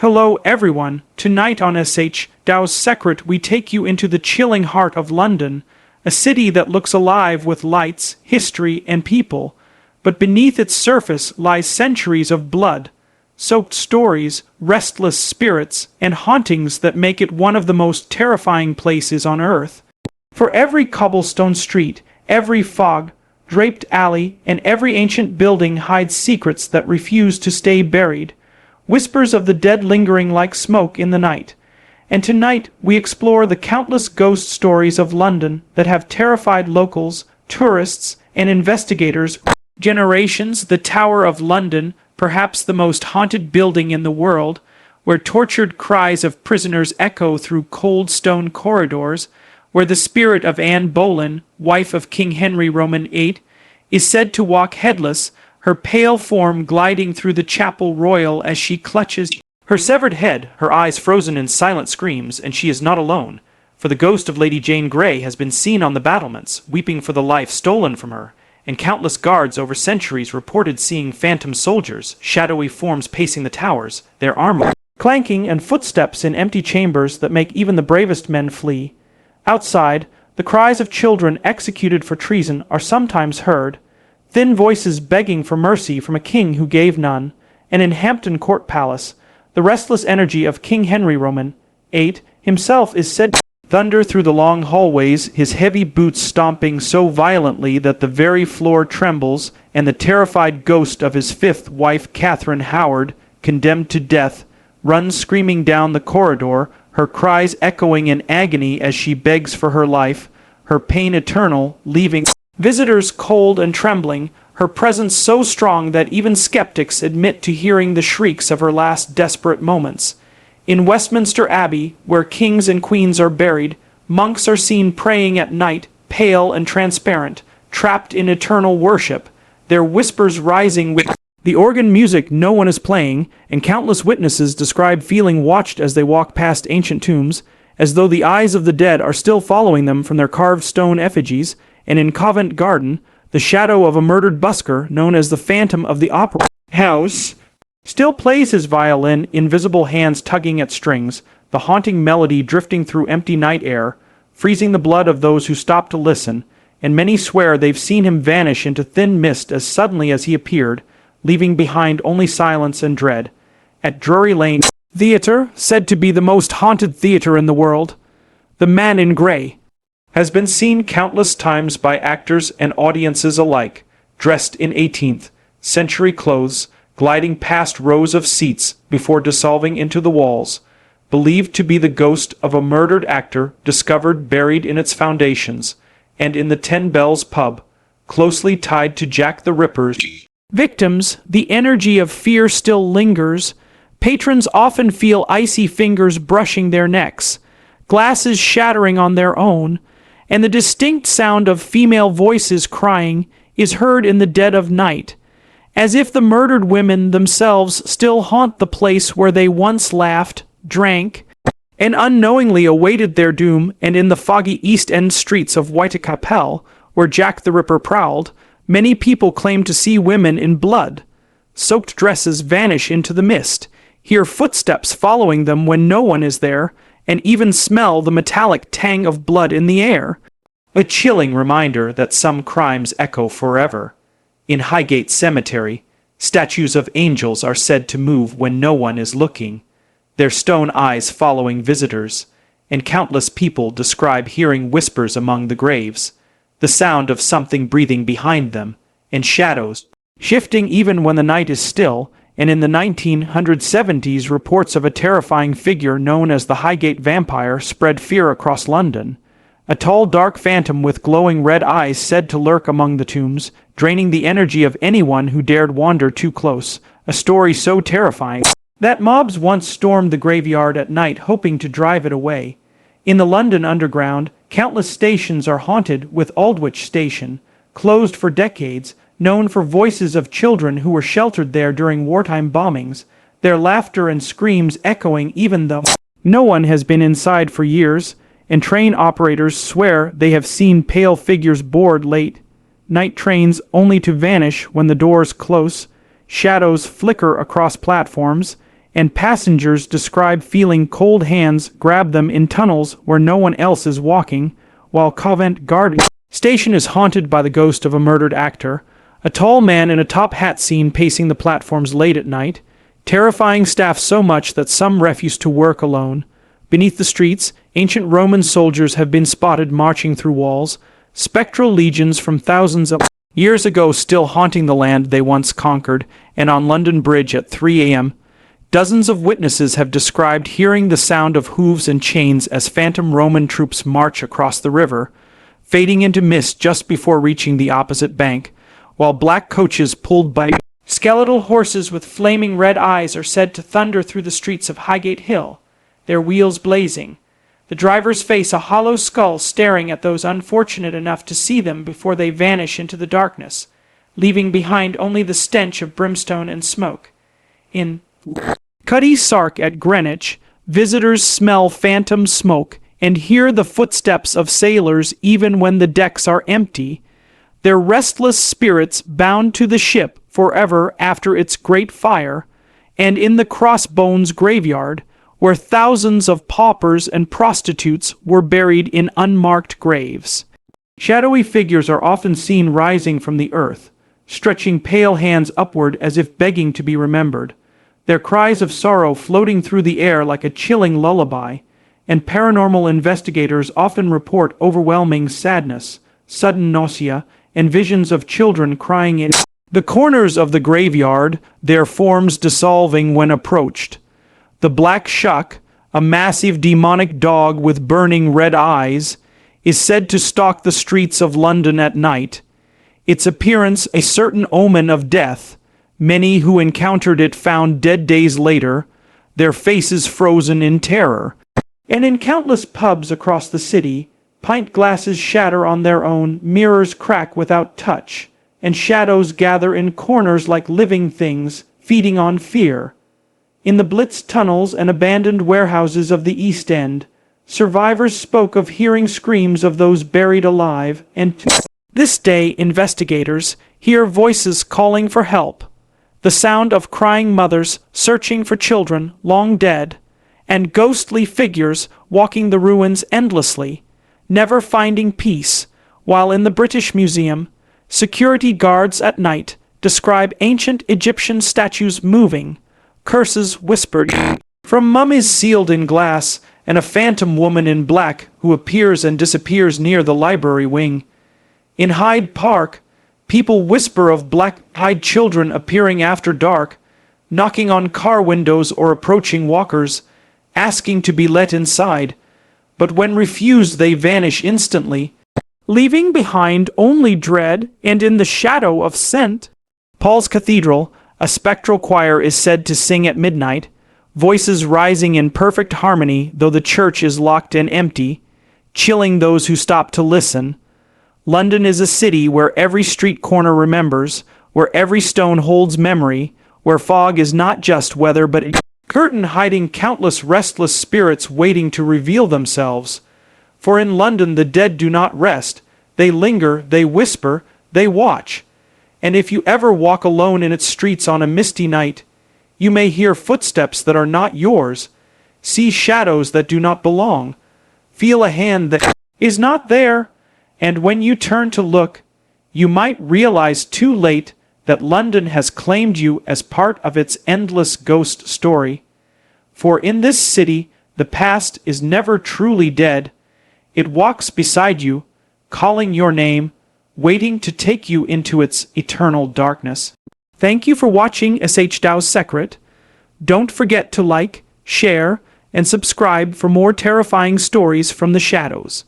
Hello everyone, tonight on Shdows Secrit we take you into the chilling heart of London, a city that looks alive with lights, history, and people, but beneath its surface lies centuries of blood-soaked stories, restless spirits, and hauntings that make it one of the most terrifying places on earth. For every cobblestone street, every fog-draped alley, and every ancient building hides secrets that refuse to stay buried. Whispers of the dead lingering like smoke in the night. And tonight we explore the countless ghost stories of London that have terrified locals, tourists, and investigators. Generations, the Tower of London, perhaps the most haunted building in the world, where tortured cries of prisoners echo through cold stone corridors, where the spirit of Anne Boleyn, wife of King Henry Roman VIII, is said to walk headless, her pale form gliding through the chapel royal as she clutches her severed head, her eyes frozen in silent screams, and she is not alone, for the ghost of Lady Jane Grey has been seen on the battlements, weeping for the life stolen from her, and countless guards over centuries reported seeing phantom soldiers, shadowy forms pacing the towers, their armor clanking, and footsteps in empty chambers that make even the bravest men flee. Outside, the cries of children executed for treason are sometimes heard, thin voices begging for mercy from a king who gave none, and in Hampton Court Palace, the restless energy of King Henry Roman VIII himself is said to thunder through the long hallways, his heavy boots stomping so violently that the very floor trembles, and the terrified ghost of his fifth wife Catherine Howard, condemned to death, runs screaming down the corridor, her cries echoing in agony as she begs for her life, her pain eternal, leaving visitors cold and trembling, her presence so strong that even skeptics admit to hearing the shrieks of her last desperate moments. In Westminster Abbey, where kings and queens are buried, monks are seen praying at night, pale and transparent, trapped in eternal worship, their whispers rising with the organ music no one is playing, and countless witnesses describe feeling watched as they walk past ancient tombs, as though the eyes of the dead are still following them from their carved stone effigies. And in Covent Garden, the shadow of a murdered busker, known as the Phantom of the Opera House, still plays his violin, invisible hands tugging at strings, the haunting melody drifting through empty night air, freezing the blood of those who stop to listen, and many swear they've seen him vanish into thin mist as suddenly as he appeared, leaving behind only silence and dread. At Drury Lane Theatre, said to be the most haunted theatre in the world, the Man in Grey has been seen countless times by actors and audiences alike, dressed in 18th century clothes, gliding past rows of seats before dissolving into the walls, believed to be the ghost of a murdered actor discovered buried in its foundations, and in the Ten Bells pub, closely tied to Jack the Ripper's victims, the energy of fear still lingers. Patrons often feel icy fingers brushing their necks, glasses shattering on their own, and the distinct sound of female voices crying is heard in the dead of night, as if the murdered women themselves still haunt the place where they once laughed, drank, and unknowingly awaited their doom. And in the foggy East End streets of Whitechapel, where Jack the Ripper prowled, many people claim to see women in blood-soaked dresses vanish into the mist, hear footsteps following them when no one is there, and even smell the metallic tang of blood in the air. A chilling reminder that some crimes echo forever. In Highgate Cemetery, statues of angels are said to move when no one is looking, their stone eyes following visitors, and countless people describe hearing whispers among the graves, the sound of something breathing behind them, and shadows shifting even when the night is still. And in the 1970s, reports of a terrifying figure known as the Highgate Vampire spread fear across London. A tall, dark phantom with glowing red eyes said to lurk among the tombs, draining the energy of anyone who dared wander too close, a story so terrifying that mobs once stormed the graveyard at night hoping to drive it away. In the London Underground, countless stations are haunted, with Aldwych Station, closed for decades, known for voices of children who were sheltered there during wartime bombings, their laughter and screams echoing even though no one has been inside for years, and train operators swear they have seen pale figures board late night trains only to vanish when the doors close, shadows flicker across platforms, and passengers describe feeling cold hands grab them in tunnels where no one else is walking, while Covent Garden Station is haunted by the ghost of a murdered actor, a tall man in a top hat seen pacing the platforms late at night, terrifying staff so much that some refuse to work alone. Beneath the streets, ancient Roman soldiers have been spotted marching through walls, spectral legions from thousands of years ago still haunting the land they once conquered, and on London Bridge at 3 a.m., dozens of witnesses have described hearing the sound of hooves and chains as phantom Roman troops march across the river, fading into mist just before reaching the opposite bank, while black coaches pulled by skeletal horses with flaming red eyes are said to thunder through the streets of Highgate Hill, their wheels blazing. The drivers face a hollow skull staring at those unfortunate enough to see them before they vanish into the darkness, leaving behind only the stench of brimstone and smoke. In Cutty Sark at Greenwich, visitors smell phantom smoke and hear the footsteps of sailors even when the decks are empty, their restless spirits bound to the ship forever after its great fire, and in the Crossbones graveyard, where thousands of paupers and prostitutes were buried in unmarked graves. Shadowy figures are often seen rising from the earth, stretching pale hands upward as if begging to be remembered, their cries of sorrow floating through the air like a chilling lullaby, and paranormal investigators often report overwhelming sadness, sudden nausea, and visions of children crying in the corners of the graveyard, their forms dissolving when approached. The Black Shuck, a massive demonic dog with burning red eyes, is said to stalk the streets of London at night, its appearance a certain omen of death. Many who encountered it found dead days later, their faces frozen in terror. And in countless pubs across the city, pint glasses shatter on their own, mirrors crack without touch, and shadows gather in corners like living things, feeding on fear. In the blitzed tunnels and abandoned warehouses of the East End, survivors spoke of hearing screams of those buried alive, and to this day investigators hear voices calling for help, the sound of crying mothers searching for children long dead, and ghostly figures walking the ruins endlessly, never finding peace, while in the British Museum, security guards at night describe ancient Egyptian statues moving, curses whispered from mummies sealed in glass, and a phantom woman in black who appears and disappears near the library wing. In Hyde Park, people whisper of black-eyed children appearing after dark, knocking on car windows or approaching walkers, asking to be let inside, but when refused they vanish instantly, leaving behind only dread and in the shadow of scent. Paul's Cathedral, a spectral choir is said to sing at midnight, voices rising in perfect harmony though the church is locked and empty, chilling those who stop to listen. London is a city where every street corner remembers, where every stone holds memory, where fog is not just weather but a curtain hiding countless restless spirits waiting to reveal themselves. For in London the dead do not rest, they linger, they whisper, they watch. And if you ever walk alone in its streets on a misty night, you may hear footsteps that are not yours, see shadows that do not belong, feel a hand that is not there, and when you turn to look, you might realize too late that London has claimed you as part of its endless ghost story. For in this city, the past is never truly dead. It walks beside you, calling your name, waiting to take you into its eternal darkness. Thank you for watching Shdows Secrit. Don't forget to like, share, and subscribe for more terrifying stories from the shadows.